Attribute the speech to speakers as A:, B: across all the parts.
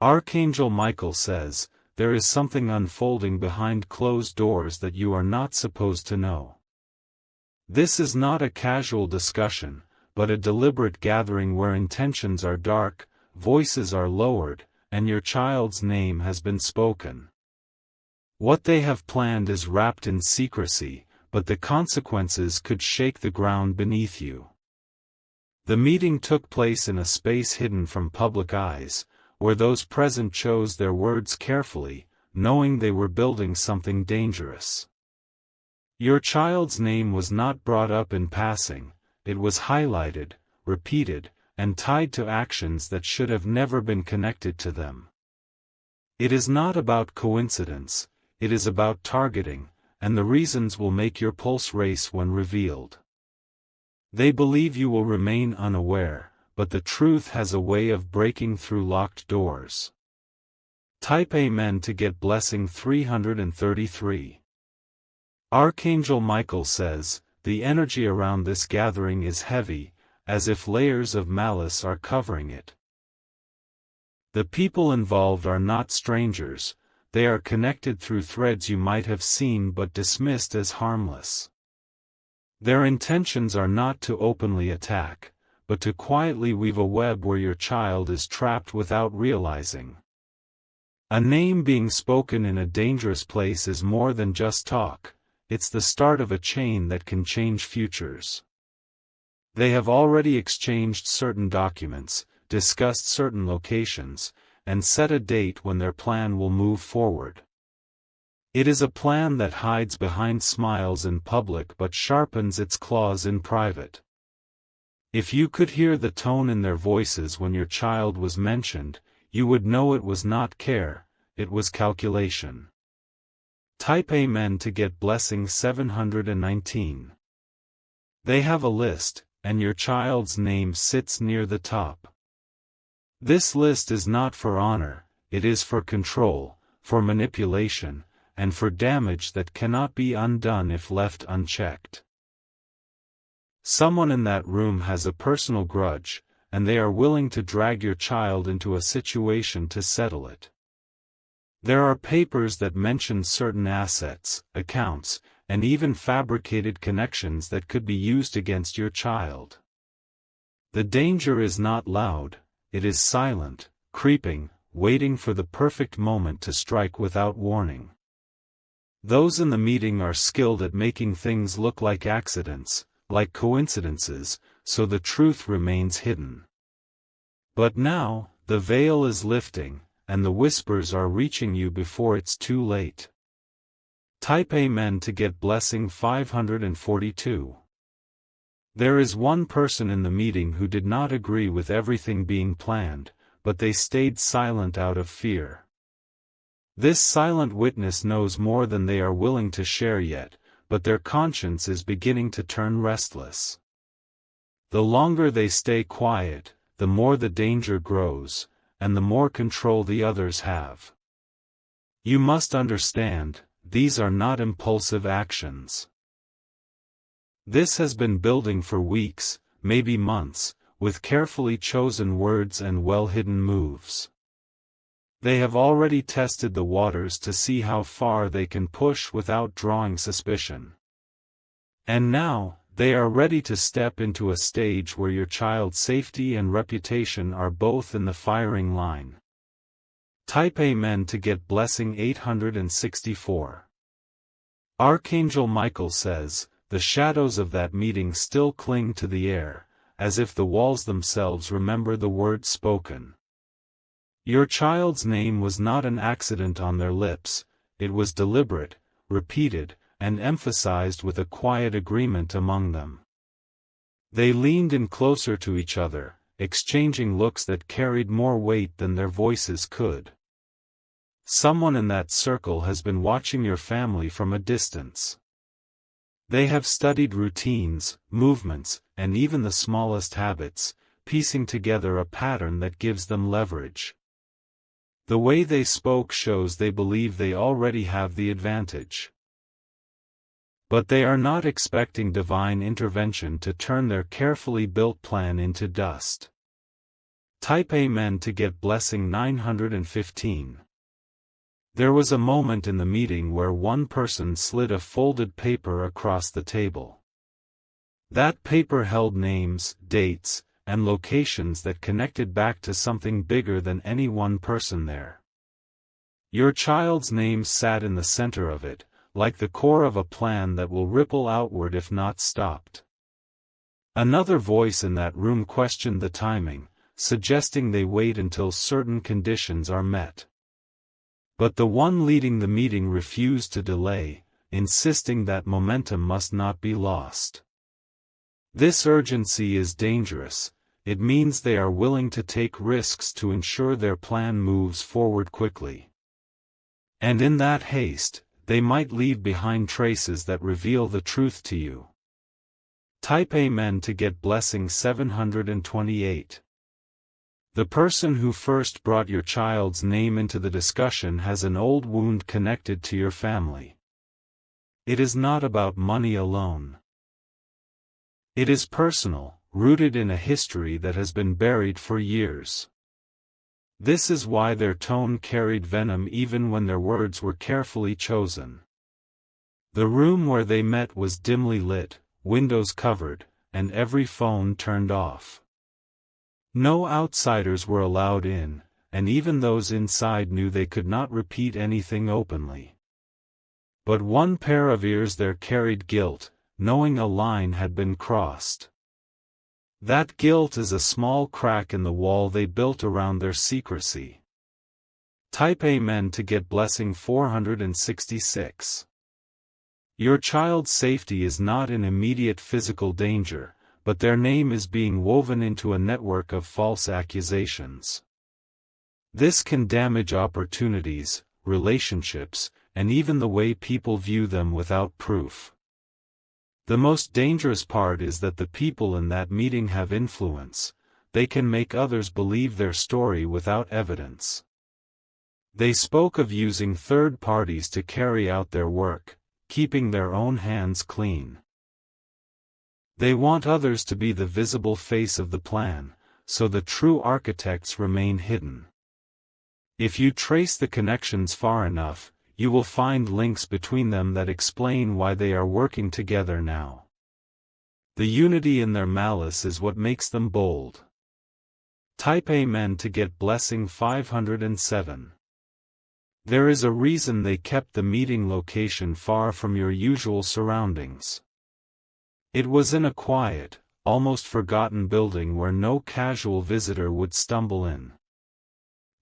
A: Archangel Michael says, there is something unfolding behind closed doors that you are not supposed to know. This is not a casual discussion, but a deliberate gathering where intentions are dark, voices are lowered, and your child's name has been spoken. What they have planned is wrapped in secrecy, but the consequences could shake the ground beneath you. The meeting took place in a space hidden from public eyes, where those present chose their words carefully, knowing they were building something dangerous. Your child's name was not brought up in passing, it was highlighted, repeated, and tied to actions that should have never been connected to them. It is not about coincidence, it is about targeting, and the reasons will make your pulse race when revealed. They believe you will remain unaware, but the truth has a way of breaking through locked doors. Type Amen to get blessing 333. Archangel Michael says, the energy around this gathering is heavy, as if layers of malice are covering it. The people involved are not strangers, they are connected through threads you might have seen but dismissed as harmless. Their intentions are not to openly attack, but to quietly weave a web where your child is trapped without realizing. A name being spoken in a dangerous place is more than just talk, it's the start of a chain that can change futures. They have already exchanged certain documents, discussed certain locations, and set a date when their plan will move forward. It is a plan that hides behind smiles in public but sharpens its claws in private. If you could hear the tone in their voices when your child was mentioned, you would know it was not care, it was calculation. Type Amen to get blessing 719. They have a list, and your child's name sits near the top. This list is not for honor, it is for control, for manipulation, and for damage that cannot be undone if left unchecked. Someone in that room has a personal grudge, and they are willing to drag your child into a situation to settle it. There are papers that mention certain assets, accounts, and even fabricated connections that could be used against your child. The danger is not loud, it is silent, creeping, waiting for the perfect moment to strike without warning. Those in the meeting are skilled at making things look like accidents, like coincidences, so the truth remains hidden. But now, the veil is lifting, and the whispers are reaching you before it's too late. Type Amen to get blessing 542. There is one person in the meeting who did not agree with everything being planned, but they stayed silent out of fear. This silent witness knows more than they are willing to share yet, but their conscience is beginning to turn restless. The longer they stay quiet, the more the danger grows, and the more control the others have. You must understand, these are not impulsive actions. This has been building for weeks, maybe months, with carefully chosen words and well-hidden moves. They have already tested the waters to see how far they can push without drawing suspicion. And now, they are ready to step into a stage where your child's safety and reputation are both in the firing line. Type Amen to get blessing 864. Archangel Michael says, the shadows of that meeting still cling to the air, as if the walls themselves remember the words spoken. Your child's name was not an accident on their lips, it was deliberate, repeated, and emphasized with a quiet agreement among them. They leaned in closer to each other, exchanging looks that carried more weight than their voices could. Someone in that circle has been watching your family from a distance. They have studied routines, movements, and even the smallest habits, piecing together a pattern that gives them leverage. The way they spoke shows they believe they already have the advantage. But they are not expecting divine intervention to turn their carefully built plan into dust. Type Amen to get blessing 915. There was a moment in the meeting where one person slid a folded paper across the table. That paper held names, dates, and locations that connected back to something bigger than any one person there. Your child's name sat in the center of it, like the core of a plan that will ripple outward if not stopped. Another voice in that room questioned the timing, suggesting they wait until certain conditions are met. But the one leading the meeting refused to delay, insisting that momentum must not be lost. This urgency is dangerous. It means they are willing to take risks to ensure their plan moves forward quickly. And in that haste, they might leave behind traces that reveal the truth to you. Type Amen to get blessing 728. The person who first brought your child's name into the discussion has an old wound connected to your family. It is not about money alone. It is personal, rooted in a history that has been buried for years. This is why their tone carried venom even when their words were carefully chosen. The room where they met was dimly lit, windows covered, and every phone turned off. No outsiders were allowed in, and even those inside knew they could not repeat anything openly. But one pair of ears there carried guilt, knowing a line had been crossed. That guilt is a small crack in the wall they built around their secrecy. Type Amen to get blessing 466. Your child's safety is not in immediate physical danger, but their name is being woven into a network of false accusations. This can damage opportunities, relationships, and even the way people view them without proof. The most dangerous part is that the people in that meeting have influence. They can make others believe their story without evidence. They spoke of using third parties to carry out their work, keeping their own hands clean. They want others to be the visible face of the plan, so the true architects remain hidden. If you trace the connections far enough, you will find links between them that explain why they are working together now. The unity in their malice is what makes them bold. Type Amen to get blessing 507. There is a reason they kept the meeting location far from your usual surroundings. It was in a quiet, almost forgotten building where no casual visitor would stumble in.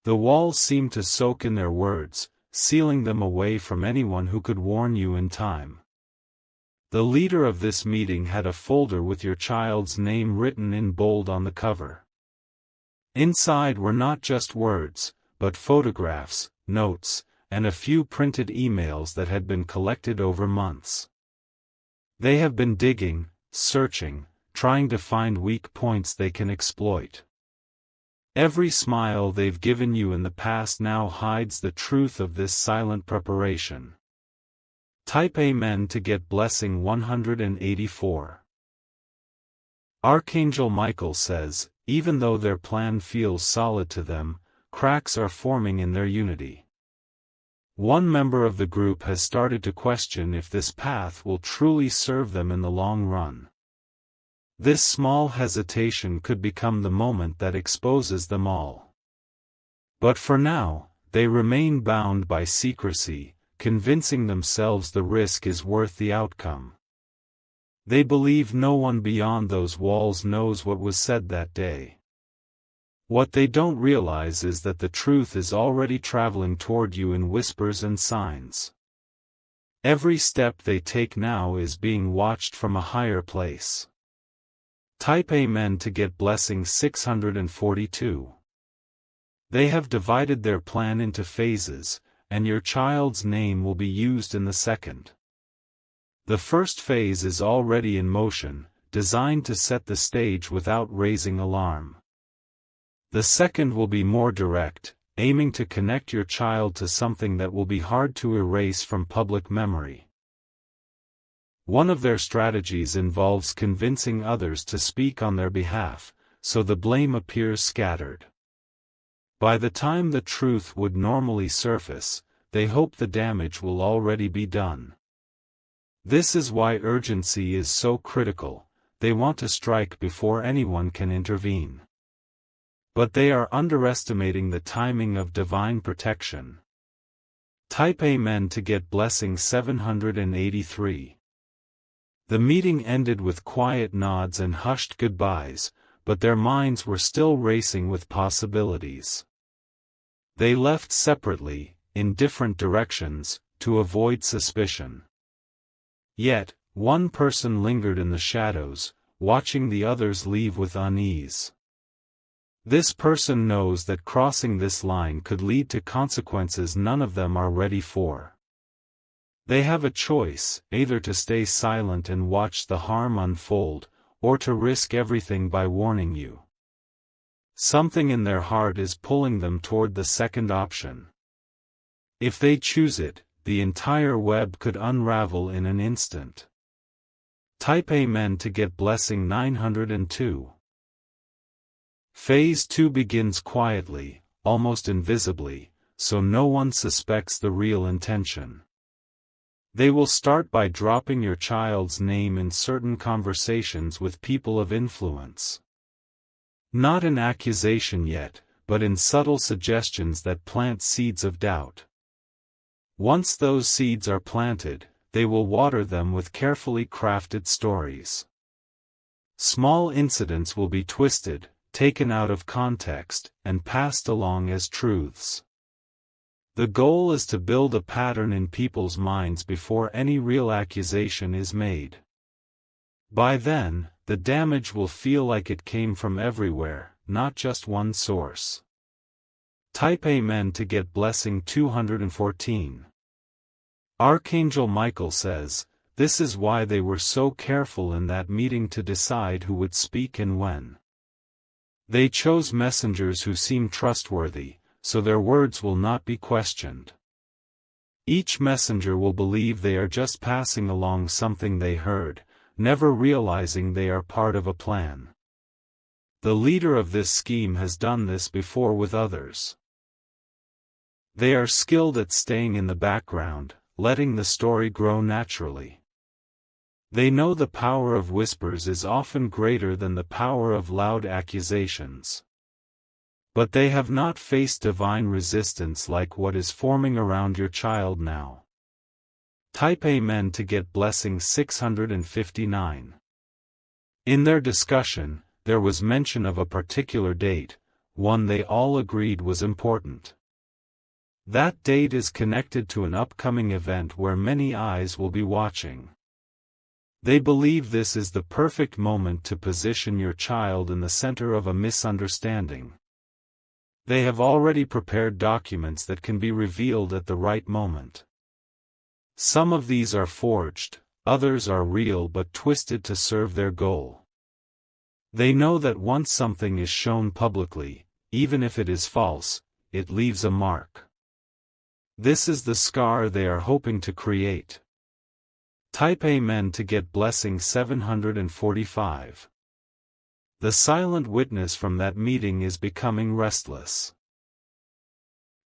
A: The walls seemed to soak in their words, sealing them away from anyone who could warn you in time. The leader of this meeting had a folder with your child's name written in bold on the cover. Inside were not just words, but photographs, notes, and a few printed emails that had been collected over months. They have been digging, searching, trying to find weak points they can exploit. Every smile they've given you in the past now hides the truth of this silent preparation. Type Amen to get blessing 184. Archangel Michael says, even though their plan feels solid to them, cracks are forming in their unity. One member of the group has started to question if this path will truly serve them in the long run. This small hesitation could become the moment that exposes them all. But for now, they remain bound by secrecy, convincing themselves the risk is worth the outcome. They believe no one beyond those walls knows what was said that day. What they don't realize is that the truth is already traveling toward you in whispers and signs. Every step they take now is being watched from a higher place. Type Amen to get blessing 642. They have divided their plan into phases, and your child's name will be used in the second. The first phase is already in motion, designed to set the stage without raising alarm. The second will be more direct, aiming to connect your child to something that will be hard to erase from public memory. One of their strategies involves convincing others to speak on their behalf, so the blame appears scattered. By the time the truth would normally surface, they hope the damage will already be done. This is why urgency is so critical. They want to strike before anyone can intervene. But they are underestimating the timing of divine protection. Type Amen to get blessing 783. The meeting ended with quiet nods and hushed goodbyes, but their minds were still racing with possibilities. They left separately, in different directions, to avoid suspicion. Yet, one person lingered in the shadows, watching the others leave with unease. This person knows that crossing this line could lead to consequences none of them are ready for. They have a choice, either to stay silent and watch the harm unfold, or to risk everything by warning you. Something in their heart is pulling them toward the second option. If they choose it, the entire web could unravel in an instant. Type Amen to get blessing 902. Phase 2 begins quietly, almost invisibly, so no one suspects the real intention. They will start by dropping your child's name in certain conversations with people of influence. Not an accusation yet, but in subtle suggestions that plant seeds of doubt. Once those seeds are planted, they will water them with carefully crafted stories. Small incidents will be twisted, taken out of context, and passed along as truths. The goal is to build a pattern in people's minds before any real accusation is made. By then, the damage will feel like it came from everywhere, not just one source. Type Amen to get blessing 214. Archangel Michael says, this is why they were so careful in that meeting to decide who would speak and when. They chose messengers who seem trustworthy, so their words will not be questioned. Each messenger will believe they are just passing along something they heard, never realizing they are part of a plan. The leader of this scheme has done this before with others. They are skilled at staying in the background, letting the story grow naturally. They know the power of whispers is often greater than the power of loud accusations. But they have not faced divine resistance like what is forming around your child now. Type Amen to get blessing 659. In their discussion, there was mention of a particular date, one they all agreed was important. That date is connected to an upcoming event where many eyes will be watching. They believe this is the perfect moment to position your child in the center of a misunderstanding. They have already prepared documents that can be revealed at the right moment. Some of these are forged, others are real but twisted to serve their goal. They know that once something is shown publicly, even if it is false, it leaves a mark. This is the scar they are hoping to create. Type Amen to get blessing 745. The silent witness from that meeting is becoming restless.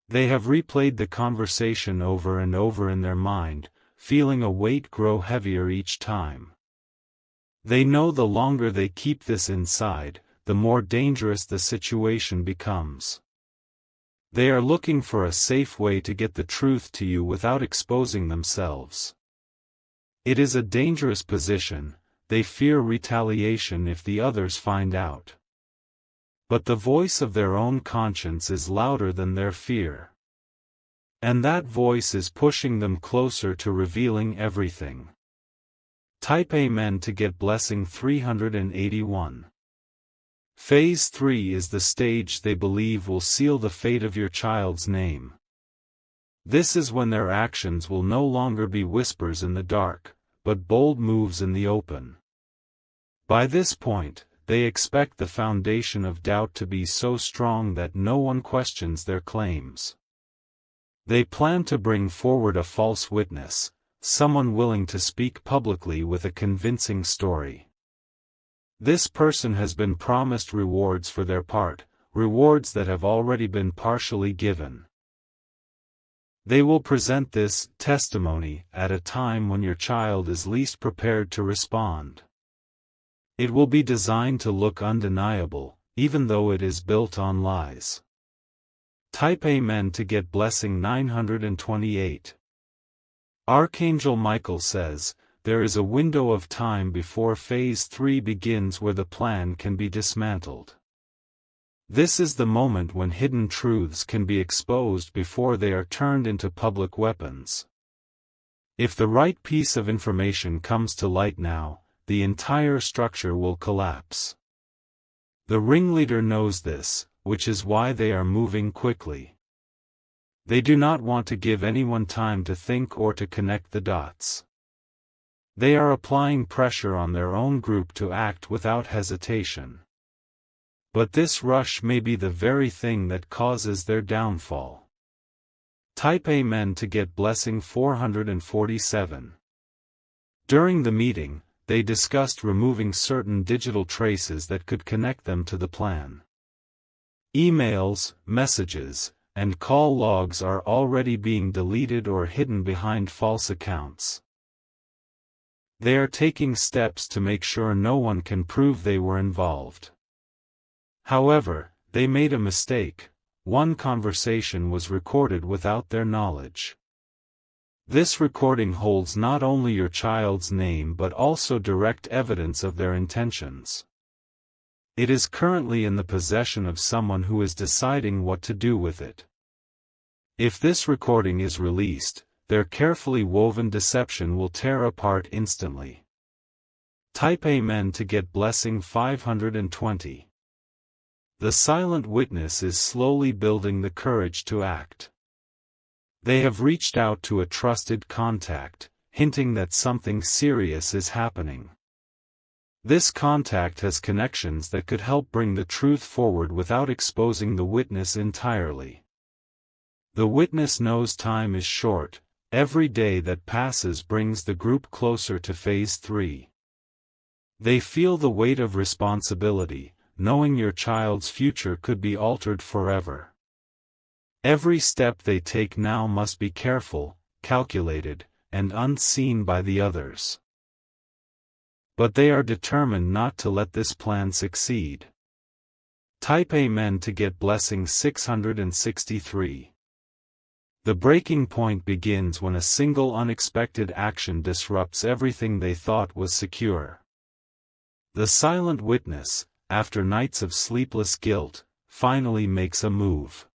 A: They have replayed the conversation over and over in their mind, feeling a weight grow heavier each time. They know the longer they keep this inside, the more dangerous the situation becomes. They are looking for a safe way to get the truth to you without exposing themselves. It is a dangerous position. They fear retaliation if the others find out. But the voice of their own conscience is louder than their fear. And that voice is pushing them closer to revealing everything. Type Amen to get blessing 381. Phase 3 is the stage they believe will seal the fate of your child's name. This is when their actions will no longer be whispers in the dark, but bold moves in the open. By this point, they expect the foundation of doubt to be so strong that no one questions their claims. They plan to bring forward a false witness, someone willing to speak publicly with a convincing story. This person has been promised rewards for their part, rewards that have already been partially given. They will present this testimony at a time when your child is least prepared to respond. It will be designed to look undeniable, even though it is built on lies. Type Amen to get blessing 928. Archangel Michael says, there is a window of time before Phase 3 begins where the plan can be dismantled. This is the moment when hidden truths can be exposed before they are turned into public weapons. If the right piece of information comes to light now, the entire structure will collapse. The ringleader knows this, which is why they are moving quickly. They do not want to give anyone time to think or to connect the dots. They are applying pressure on their own group to act without hesitation. But this rush may be the very thing that causes their downfall. Type Amen to get blessing 447. During the meeting, they discussed removing certain digital traces that could connect them to the plan. Emails, messages, and call logs are already being deleted or hidden behind false accounts. They are taking steps to make sure no one can prove they were involved. However, they made a mistake. One conversation was recorded without their knowledge. This recording holds not only your child's name but also direct evidence of their intentions. It is currently in the possession of someone who is deciding what to do with it. If this recording is released, their carefully woven deception will tear apart instantly. Type Amen to get blessing 520. The silent witness is slowly building the courage to act. They have reached out to a trusted contact, hinting that something serious is happening. This contact has connections that could help bring the truth forward without exposing the witness entirely. The witness knows time is short. Every day that passes brings the group closer to Phase 3. They feel the weight of responsibility, knowing your child's future could be altered forever. Every step they take now must be careful, calculated, and unseen by the others. But they are determined not to let this plan succeed. Type Amen to get blessing 663. The breaking point begins when a single unexpected action disrupts everything they thought was secure. The silent witness, after nights of sleepless guilt, finally makes a move.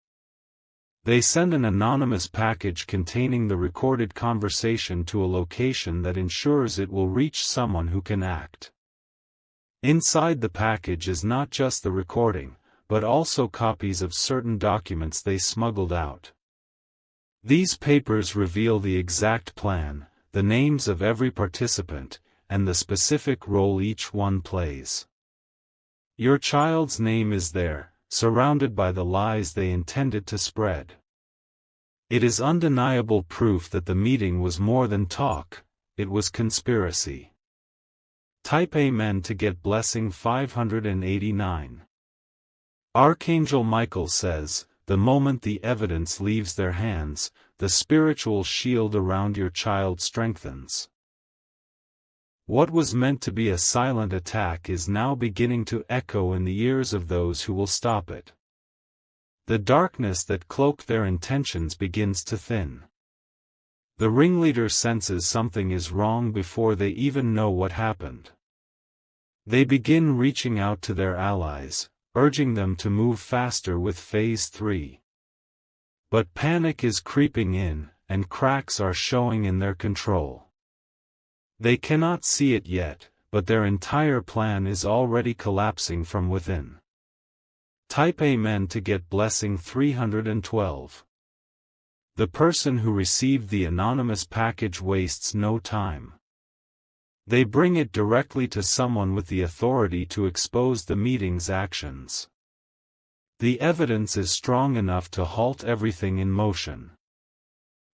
A: They send an anonymous package containing the recorded conversation to a location that ensures it will reach someone who can act. Inside the package is not just the recording, but also copies of certain documents they smuggled out. These papers reveal the exact plan, the names of every participant, and the specific role each one plays. Your child's name is there, surrounded by the lies they intended to spread. It is undeniable proof that the meeting was more than talk, it was conspiracy. Type Amen to get blessing 589. Archangel Michael says, the moment the evidence leaves their hands, the spiritual shield around your child strengthens. What was meant to be a silent attack is now beginning to echo in the ears of those who will stop it. The darkness that cloaked their intentions begins to thin. The ringleader senses something is wrong before they even know what happened. They begin reaching out to their allies, urging them to move faster with Phase 3. But panic is creeping in, and cracks are showing in their control. They cannot see it yet, but their entire plan is already collapsing from within. Type Amen to get blessing 312. The person who received the anonymous package wastes no time. They bring it directly to someone with the authority to expose the meeting's actions. The evidence is strong enough to halt everything in motion.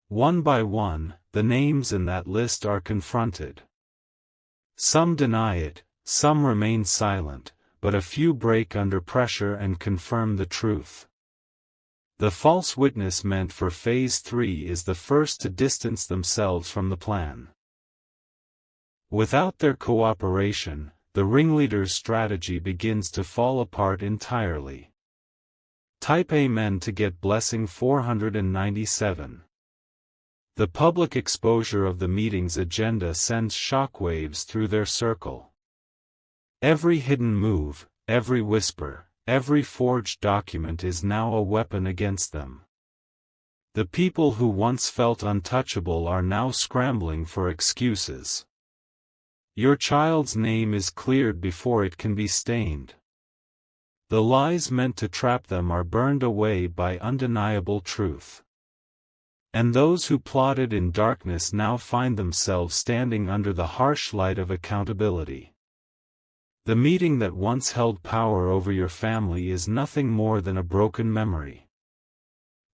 A: One by one, the names in that list are confronted. Some deny it, some remain silent, but a few break under pressure and confirm the truth. The false witness meant for Phase 3 is the first to distance themselves from the plan. Without their cooperation, the ringleader's strategy begins to fall apart entirely. Type Amen to get blessing 497. The public exposure of the meeting's agenda sends shockwaves through their circle. Every hidden move, every whisper, every forged document is now a weapon against them. The people who once felt untouchable are now scrambling for excuses. Your child's name is cleared before it can be stained. The lies meant to trap them are burned away by undeniable truth. And those who plotted in darkness now find themselves standing under the harsh light of accountability. The meeting that once held power over your family is nothing more than a broken memory.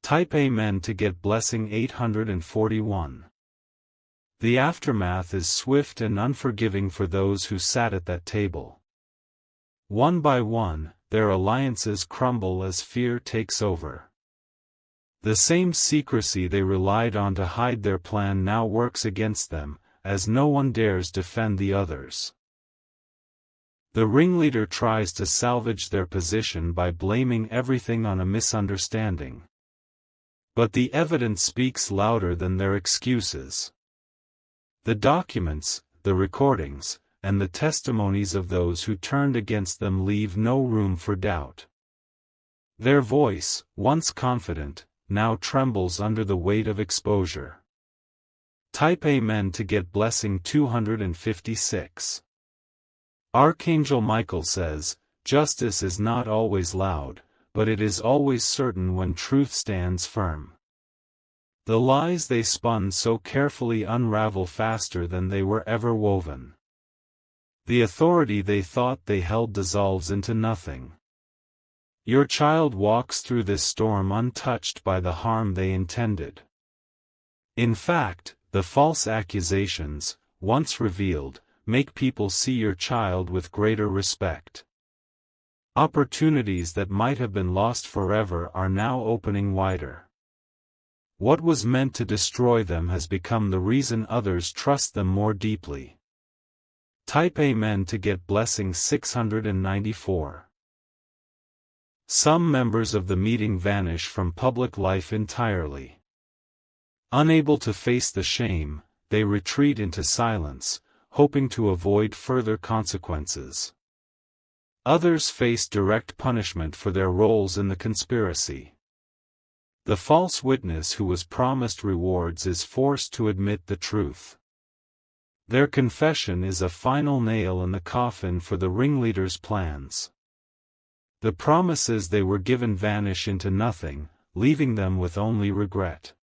A: Type Amen to get blessing 841. The aftermath is swift and unforgiving for those who sat at that table. One by one, their alliances crumble as fear takes over. The same secrecy they relied on to hide their plan now works against them, as no one dares defend the others. The ringleader tries to salvage their position by blaming everything on a misunderstanding. But the evidence speaks louder than their excuses. The documents, the recordings, and the testimonies of those who turned against them leave no room for doubt. Their voice, once confident, now trembles under the weight of exposure. Type Amen to get blessing 256. Archangel Michael says, "Justice is not always loud, but it is always certain when truth stands firm." The lies they spun so carefully unravel faster than they were ever woven. The authority they thought they held dissolves into nothing. Your child walks through this storm untouched by the harm they intended. In fact, the false accusations, once revealed, make people see your child with greater respect. Opportunities that might have been lost forever are now opening wider. What was meant to destroy them has become the reason others trust them more deeply. Type Amen to get blessing 694. Some members of the meeting vanish from public life entirely. Unable to face the shame, they retreat into silence, hoping to avoid further consequences. Others face direct punishment for their roles in the conspiracy. The false witness who was promised rewards is forced to admit the truth. Their confession is a final nail in the coffin for the ringleader's plans. The promises they were given vanish into nothing, leaving them with only regret.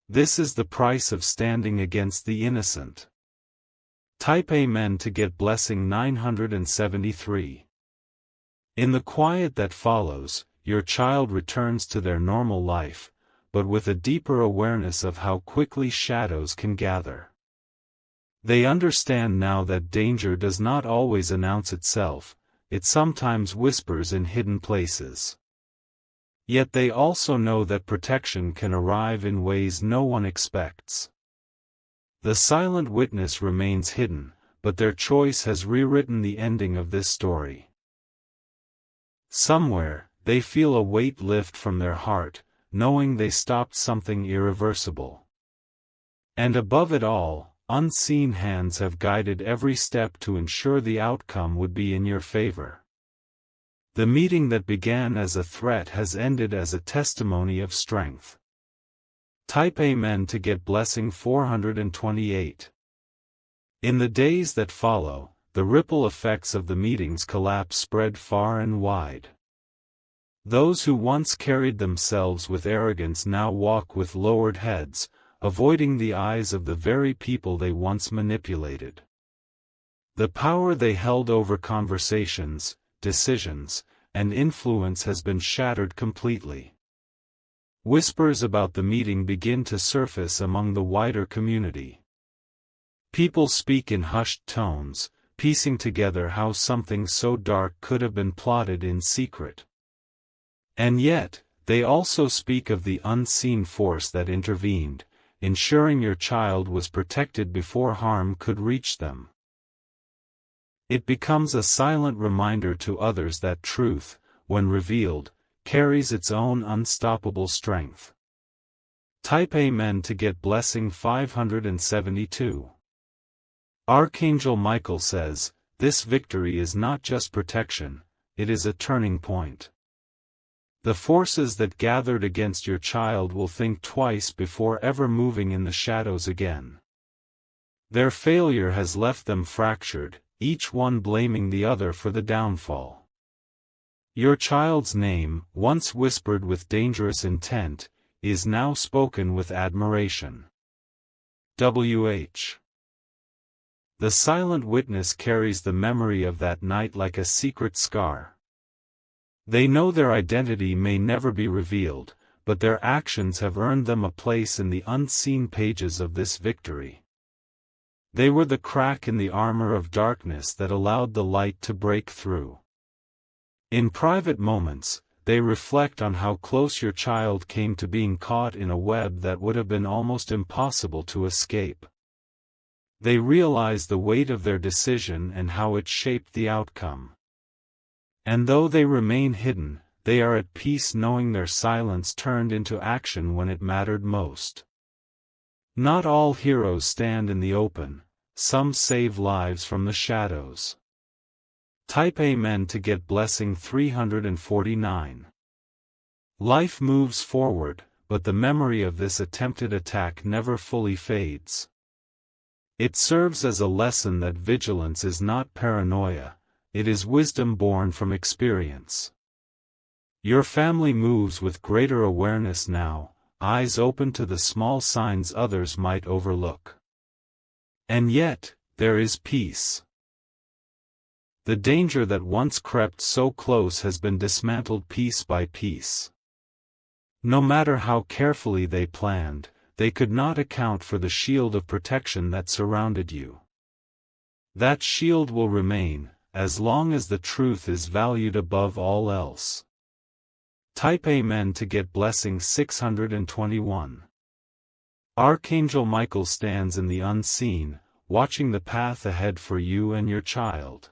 A: This is the price of standing against the innocent. Type Amen to get blessing 973. In the quiet that follows, your child returns to their normal life, but with a deeper awareness of how quickly shadows can gather. They understand now that danger does not always announce itself, it sometimes whispers in hidden places. Yet they also know that protection can arrive in ways no one expects. The silent witness remains hidden, but their choice has rewritten the ending of this story. Somewhere, they feel a weight lift from their heart, knowing they stopped something irreversible. And above it all, unseen hands have guided every step to ensure the outcome would be in your favor. The meeting that began as a threat has ended as a testimony of strength. Type Amen to get blessing 428. In the days that follow, the ripple effects of the meeting's collapse spread far and wide. Those who once carried themselves with arrogance now walk with lowered heads, avoiding the eyes of the very people they once manipulated. The power they held over conversations, decisions, and influence has been shattered completely. Whispers about the meeting begin to surface among the wider community. People speak in hushed tones, piecing together how something so dark could have been plotted in secret. And yet, they also speak of the unseen force that intervened, ensuring your child was protected before harm could reach them. It becomes a silent reminder to others that truth, when revealed, carries its own unstoppable strength. Type Amen to get blessing 572. Archangel Michael says, this victory is not just protection, it is a turning point. The forces that gathered against your child will think twice before ever moving in the shadows again. Their failure has left them fractured, each one blaming the other for the downfall. Your child's name, once whispered with dangerous intent, is now spoken with admiration. W.H. The silent witness carries the memory of that night like a secret scar. They know their identity may never be revealed, but their actions have earned them a place in the unseen pages of this victory. They were the crack in the armor of darkness that allowed the light to break through. In private moments, they reflect on how close your child came to being caught in a web that would have been almost impossible to escape. They realize the weight of their decision and how it shaped the outcome. And though they remain hidden, they are at peace knowing their silence turned into action when it mattered most. Not all heroes stand in the open, some save lives from the shadows. Type Amen to get blessing 349. Life moves forward, but the memory of this attempted attack never fully fades. It serves as a lesson that vigilance is not paranoia, it is wisdom born from experience. Your family moves with greater awareness now, eyes open to the small signs others might overlook. And yet, there is peace. The danger that once crept so close has been dismantled piece by piece. No matter how carefully they planned, they could not account for the shield of protection that surrounded you. That shield will remain, as long as the truth is valued above all else. Type Amen to get blessing 621. Archangel Michael stands in the unseen, watching the path ahead for you and your child.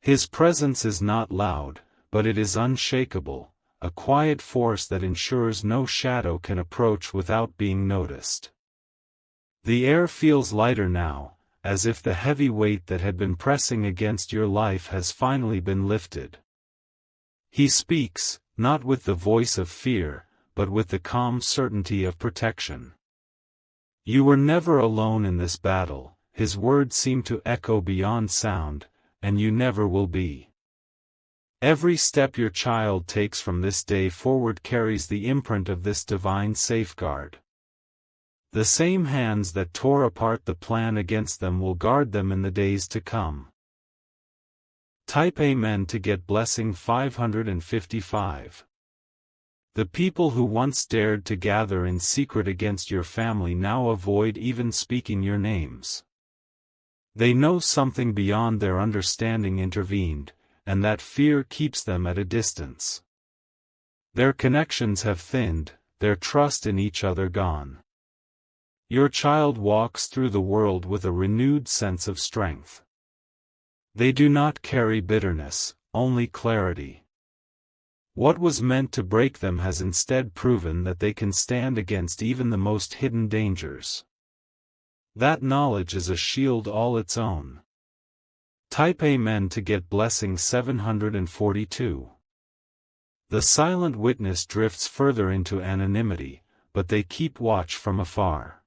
A: His presence is not loud, but it is unshakable, a quiet force that ensures no shadow can approach without being noticed. The air feels lighter now, as if the heavy weight that had been pressing against your life has finally been lifted. He speaks, not with the voice of fear, but with the calm certainty of protection. You were never alone in this battle, his words seem to echo beyond sound, and you never will be. Every step your child takes from this day forward carries the imprint of this divine safeguard. The same hands that tore apart the plan against them will guard them in the days to come. Type Amen to get blessing 555. The people who once dared to gather in secret against your family now avoid even speaking your names. They know something beyond their understanding intervened, and that fear keeps them at a distance. Their connections have thinned, their trust in each other gone. Your child walks through the world with a renewed sense of strength. They do not carry bitterness, only clarity. What was meant to break them has instead proven that they can stand against even the most hidden dangers. That knowledge is a shield all its own. Type Amen to get blessing 742. The silent witness drifts further into anonymity, but they keep watch from afar.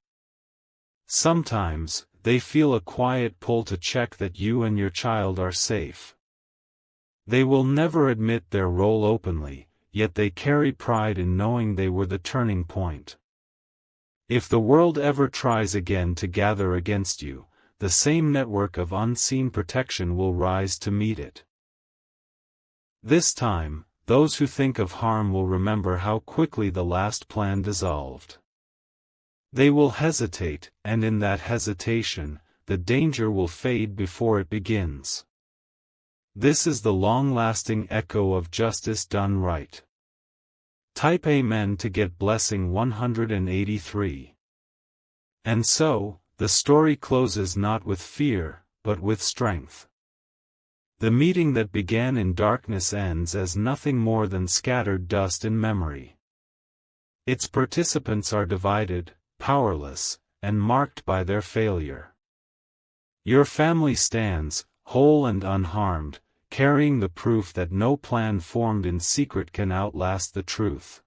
A: Sometimes, they feel a quiet pull to check that you and your child are safe. They will never admit their role openly, yet they carry pride in knowing they were the turning point. If the world ever tries again to gather against you, the same network of unseen protection will rise to meet it. This time, those who think of harm will remember how quickly the last plan dissolved. They will hesitate, and in that hesitation, the danger will fade before it begins. This is the long-lasting echo of justice done right. Type Amen to get blessing 183. And so, the story closes not with fear, but with strength. The meeting that began in darkness ends as nothing more than scattered dust in memory. Its participants are divided, powerless, and marked by their failure. Your family stands, whole and unharmed, carrying the proof that no plan formed in secret can outlast the truth.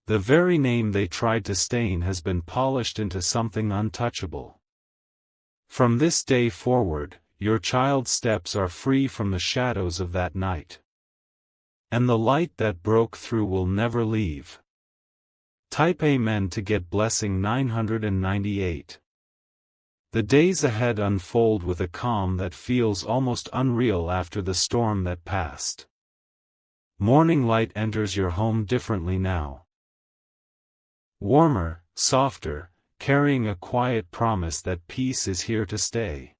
A: The very name they tried to stain has been polished into something untouchable. From this day forward, your child's steps are free from the shadows of that night. And the light that broke through will never leave. Type Amen to get blessing 998. The days ahead unfold with a calm that feels almost unreal after the storm that passed. Morning light enters your home differently now. Warmer, softer, carrying a quiet promise that peace is here to stay.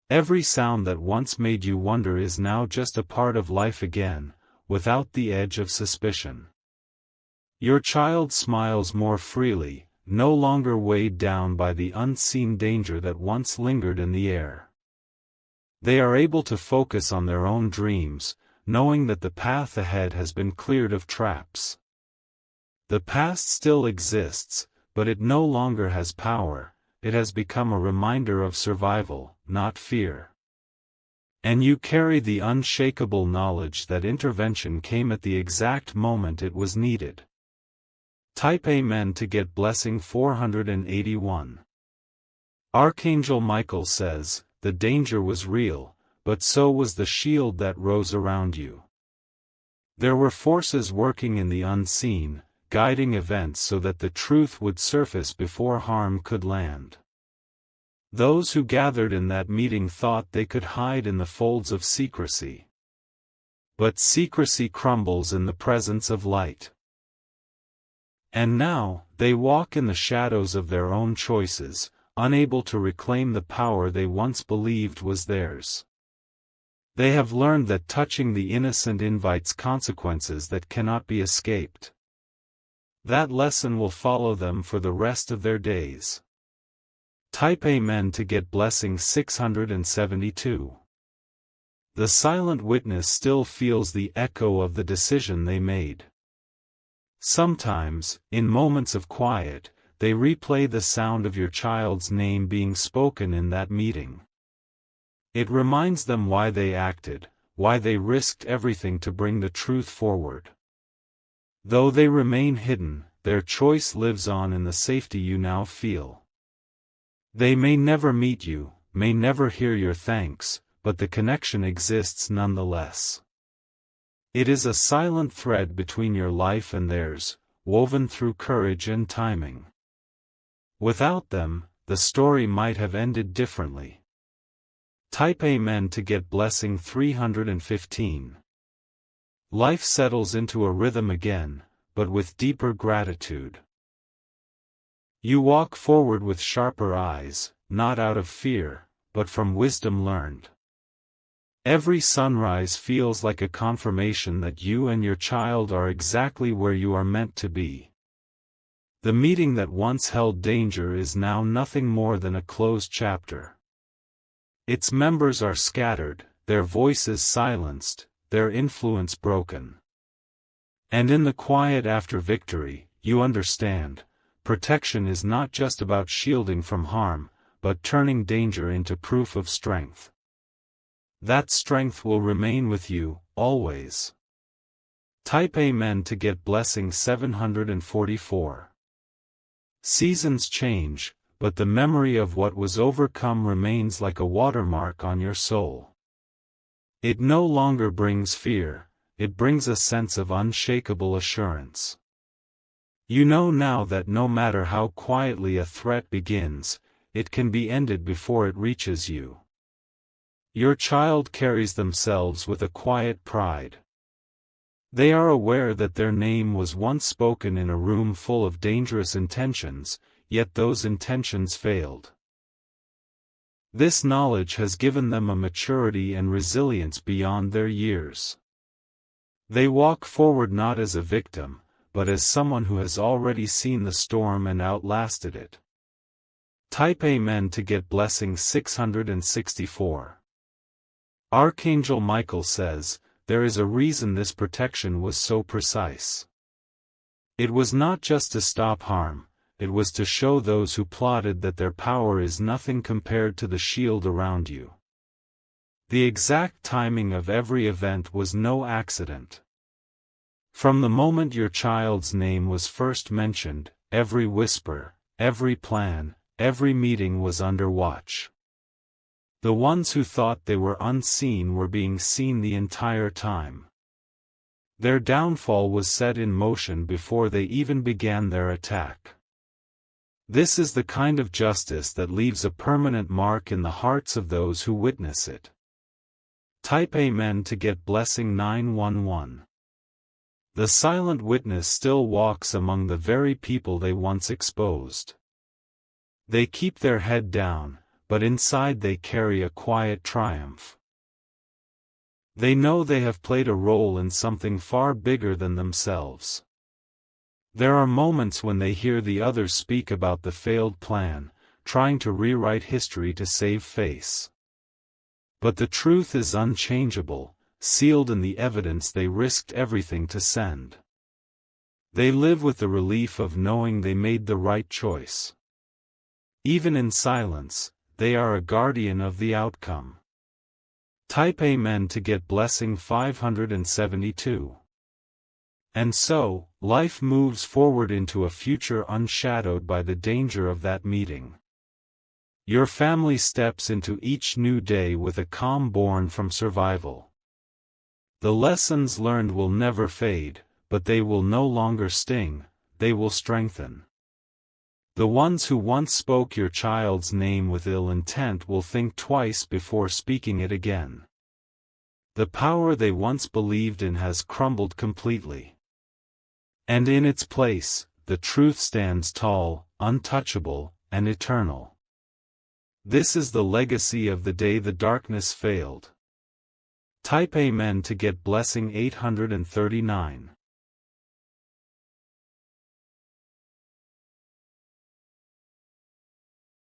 A: Every sound that once made you wonder is now just a part of life again, without the edge of suspicion. Your child smiles more freely, no longer weighed down by the unseen danger that once lingered in the air. They are able to focus on their own dreams, knowing that the path ahead has been cleared of traps. The past still exists, but it no longer has power. It has become a reminder of survival, not fear. And you carry the unshakable knowledge that intervention came at the exact moment it was needed. Type Amen to get blessing 481. Archangel Michael says, the danger was real, but so was the shield that rose around you. There were forces working in the unseen, guiding events so that the truth would surface before harm could land. Those who gathered in that meeting thought they could hide in the folds of secrecy. But secrecy crumbles in the presence of light. And now, they walk in the shadows of their own choices, unable to reclaim the power they once believed was theirs. They have learned that touching the innocent invites consequences that cannot be escaped. That lesson will follow them for the rest of their days. Type Amen to get blessing 672. The silent witness still feels the echo of the decision they made. Sometimes, in moments of quiet, they replay the sound of your child's name being spoken in that meeting. It reminds them why they acted, why they risked everything to bring the truth forward. Though they remain hidden, their choice lives on in the safety you now feel. They may never meet you, may never hear your thanks, but the connection exists nonetheless. It is a silent thread between your life and theirs, woven through courage and timing. Without them, the story might have ended differently. Type Amen to get blessing 315. Life settles into a rhythm again, but with deeper gratitude. You walk forward with sharper eyes, not out of fear, but from wisdom learned. Every sunrise feels like a confirmation that you and your child are exactly where you are meant to be. The meeting that once held danger is now nothing more than a closed chapter. Its members are scattered, their voices silenced, their influence broken. And in the quiet after victory, you understand, protection is not just about shielding from harm, but turning danger into proof of strength. That strength will remain with you, always. Type Amen to get blessing 744. Seasons change, but the memory of what was overcome remains like a watermark on your soul. It no longer brings fear, it brings a sense of unshakable assurance. You know now that no matter how quietly a threat begins, it can be ended before it reaches you. Your child carries themselves with a quiet pride. They are aware that their name was once spoken in a room full of dangerous intentions, yet those intentions failed. This knowledge has given them a maturity and resilience beyond their years. They walk forward not as a victim, but as someone who has already seen the storm and outlasted it. Type Amen to get blessing 664. Archangel Michael says, there is a reason this protection was so precise. It was not just to stop harm, it was to show those who plotted that their power is nothing compared to the shield around you. The exact timing of every event was no accident. From the moment your child's name was first mentioned, every whisper, every plan, every meeting was under watch. The ones who thought they were unseen were being seen the entire time. Their downfall was set in motion before they even began their attack. This is the kind of justice that leaves a permanent mark in the hearts of those who witness it. Type Amen to get blessing 911. The silent witness still walks among the very people they once exposed. They keep their head down, but inside they carry a quiet triumph. They know they have played a role in something far bigger than themselves. There are moments when they hear the others speak about the failed plan, trying to rewrite history to save face. But the truth is unchangeable, sealed in the evidence they risked everything to send. They live with the relief of knowing they made the right choice. Even in silence, they are a guardian of the outcome. Type Amen to get blessing 572. And so, life moves forward into a future unshadowed by the danger of that meeting. Your family steps into each new day with a calm born from survival. The lessons learned will never fade, but they will no longer sting, they will strengthen. The ones who once spoke your child's name with ill intent will think twice before speaking it again. The power they once believed in has crumbled completely. And in its place, the truth stands tall, untouchable, and eternal. This is the legacy of the day the darkness failed. Type Amen to get blessing 839.